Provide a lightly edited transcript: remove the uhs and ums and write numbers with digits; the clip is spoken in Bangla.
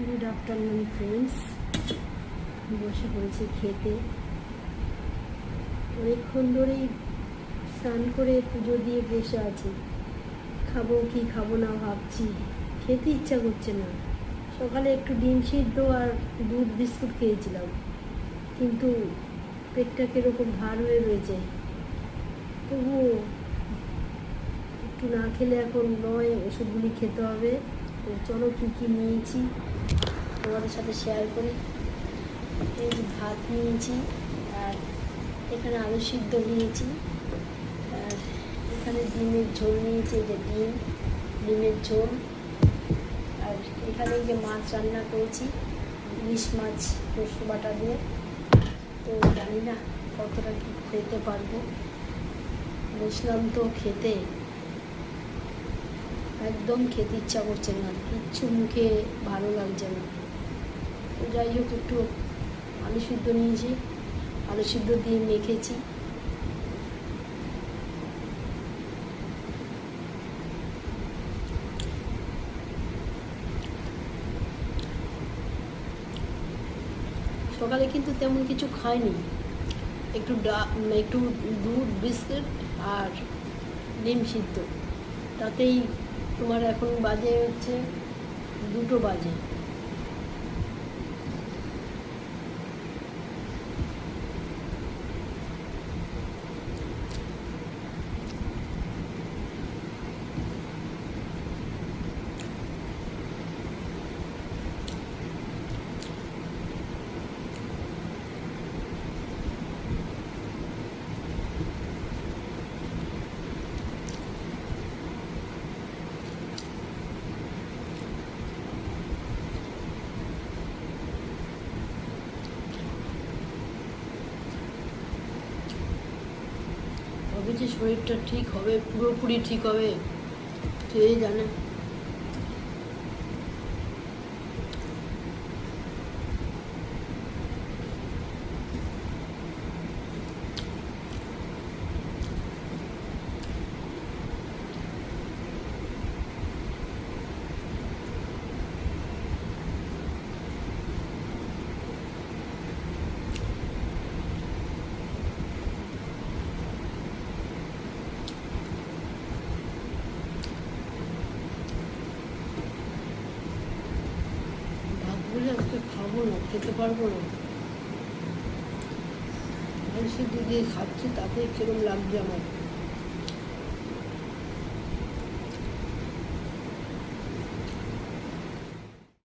গুড আফটারনুন ফ্রেন্ডস, বসে পড়েছি খেতে। অনেকক্ষণ ধরেই স্নান করে পুজো দিয়ে বসে আছি। খাবো কি খাবো না ভাবছি, খেতে ইচ্ছা করছে না। সকালে একটু ডিম সিদ্ধ আর দুধ বিস্কুট খেয়েছিলাম, কিন্তু পেটটা কীরকম ভার হয়ে রয়েছে। তবুও একটু না খেলে এখন নয়, ওষুধগুলি খেতে হবে। তো চলো কী কী নিয়েছি তোমাদের সাথে শেয়ার করি। এই ভাত নিয়েছি, আর এখানে আলু সিদ্ধ নিয়েছি, আর এখানে ডিমের ঝোল নিয়েছি। এই যে ডিমের ঝোল, আর এখানে যে মাছ রান্না করেছি, ইলিশ মাছ রসুন বাটা দিয়ে। তো জানি না কতটা কি খেতে পারবো। বসলাম তো খেতে, একদম খেতে ইচ্ছা করছে না, কিচ্ছু মুখে ভালো লাগছে না। তো যাই হোক, একটু আলু সিদ্ধ নিয়েছি, আলু সিদ্ধ দিয়ে মেখেছি। সকালে কিন্তু তেমন কিছু খাইনি, একটু দুধ বিস্কুট আর ডিম সিদ্ধ, তাতেই তোমার এখন বাজে হচ্ছে 2টো বাজে। কবে যে শরীরটা ঠিক হবে, পুরোপুরি ঠিক হবে, কে জানে। ভাতগুলো আজকে খাবো না, খেতে পারবো না। আলু সিদ্ধ দিয়ে খাচ্ছি, তাতে কিরম লাগছে আমার।